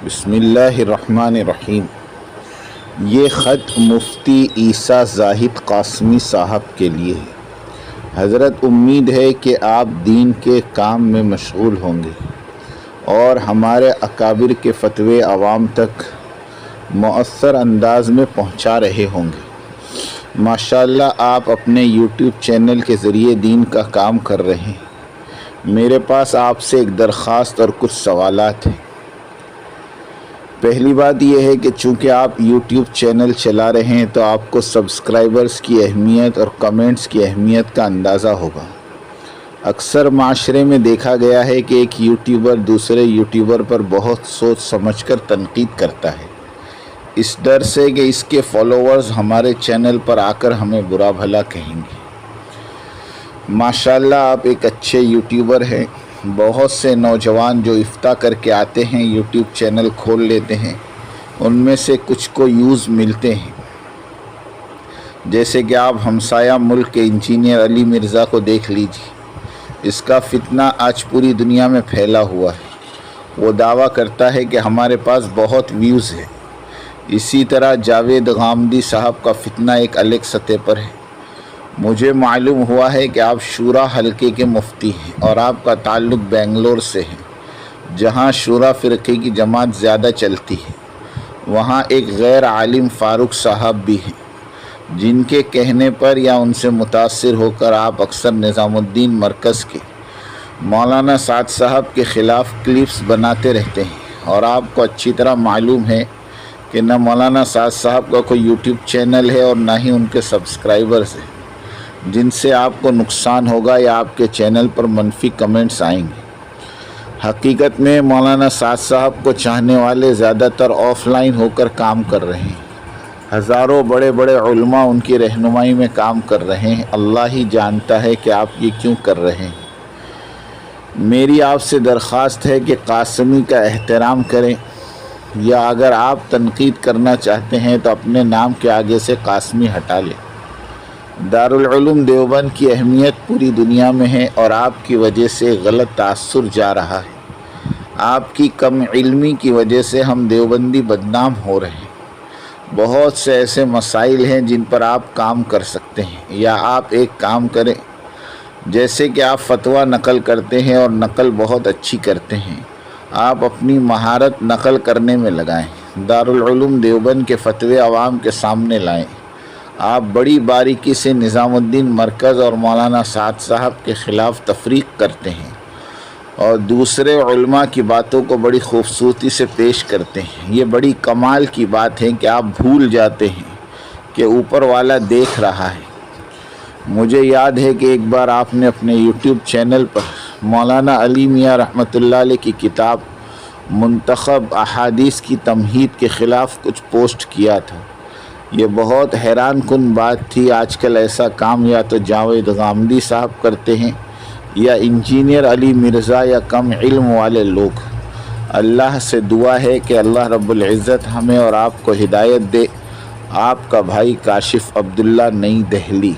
بسم اللہ الرحمن الرحیم۔ یہ خط مفتی عیسیٰ زاہد قاسمی صاحب کے لیے ہے۔ حضرت امید ہے کہ آپ دین کے کام میں مشغول ہوں گے اور ہمارے اکابر کے فتوے عوام تک مؤثر انداز میں پہنچا رہے ہوں گے۔ ماشاءاللہ آپ اپنے یوٹیوب چینل کے ذریعے دین کا کام کر رہے ہیں۔ میرے پاس آپ سے ایک درخواست اور کچھ سوالات ہیں۔ پہلی بات یہ ہے کہ چونکہ آپ یوٹیوب چینل چلا رہے ہیں تو آپ کو سبسکرائبرز کی اہمیت اور کمنٹس کی اہمیت کا اندازہ ہوگا۔ اکثر معاشرے میں دیکھا گیا ہے کہ ایک یوٹیوبر دوسرے یوٹیوبر پر بہت سوچ سمجھ کر تنقید کرتا ہے، اس ڈر سے کہ اس کے فالوورز ہمارے چینل پر آ کر ہمیں برا بھلا کہیں گے۔ ماشاءاللہ آپ ایک اچھے یوٹیوبر ہیں۔ بہت سے نوجوان جو افتاء کر کے آتے ہیں یوٹیوب چینل کھول لیتے ہیں، ان میں سے کچھ کو یوز ملتے ہیں، جیسے کہ آپ ہمسایہ ملک کے انجینئر علی مرزا کو دیکھ لیجیے۔ اس کا فتنہ آج پوری دنیا میں پھیلا ہوا ہے۔ وہ دعویٰ کرتا ہے کہ ہمارے پاس بہت ویوز ہے۔ اسی طرح جاوید غامدی صاحب کا فتنہ ایک الگ سطح پر ہے۔ مجھے معلوم ہوا ہے کہ آپ شورا حلقے کے مفتی ہیں اور آپ کا تعلق بنگلور سے ہے، جہاں شورا فرقے کی جماعت زیادہ چلتی ہے۔ وہاں ایک غیر عالم فاروق صاحب بھی ہیں، جن کے کہنے پر یا ان سے متاثر ہو کر آپ اکثر نظام الدین مرکز کے مولانا سعد صاحب کے خلاف کلپس بناتے رہتے ہیں، اور آپ کو اچھی طرح معلوم ہے کہ نہ مولانا سعد صاحب کا کوئی یوٹیوب چینل ہے اور نہ ہی ان کے سبسکرائبرز ہیں، جن سے آپ کو نقصان ہوگا یا آپ کے چینل پر منفی کمنٹس آئیں گے۔ حقیقت میں مولانا سعد صاحب کو چاہنے والے زیادہ تر آف لائن ہو کر کام کر رہے ہیں۔ ہزاروں بڑے بڑے علماء ان کی رہنمائی میں کام کر رہے ہیں۔ اللہ ہی جانتا ہے کہ آپ یہ کیوں کر رہے ہیں۔ میری آپ سے درخواست ہے کہ قاسمی کا احترام کریں، یا اگر آپ تنقید کرنا چاہتے ہیں تو اپنے نام کے آگے سے قاسمی ہٹا لیں۔ دارالعلوم دیوبند کی اہمیت پوری دنیا میں ہے اور آپ کی وجہ سے غلط تاثر جا رہا ہے۔ آپ کی کم علمی کی وجہ سے ہم دیوبندی بدنام ہو رہے ہیں۔ بہت سے ایسے مسائل ہیں جن پر آپ کام کر سکتے ہیں، یا آپ ایک کام کریں، جیسے کہ آپ فتویٰ نقل کرتے ہیں اور نقل بہت اچھی کرتے ہیں، آپ اپنی مہارت نقل کرنے میں لگائیں، دارالعلوم دیوبند کے فتوے عوام کے سامنے لائیں۔ آپ بڑی باریکی سے نظام الدین مرکز اور مولانا سعد صاحب کے خلاف تفریق کرتے ہیں اور دوسرے علماء کی باتوں کو بڑی خوبصورتی سے پیش کرتے ہیں۔ یہ بڑی کمال کی بات ہے کہ آپ بھول جاتے ہیں کہ اوپر والا دیکھ رہا ہے۔ مجھے یاد ہے کہ ایک بار آپ نے اپنے یوٹیوب چینل پر مولانا علی میاں رحمۃ اللہ علیہ کی کتاب منتخب احادیث کی تمہید کے خلاف کچھ پوسٹ کیا تھا۔ یہ بہت حیران کن بات تھی۔ آج کل ایسا کام یا تو جاوید غامدی صاحب کرتے ہیں یا انجینئر علی مرزا یا کم علم والے لوگ۔ اللہ سے دعا ہے کہ اللہ رب العزت ہمیں اور آپ کو ہدایت دے۔ آپ کا بھائی کاشف عبداللہ، نئی دہلی۔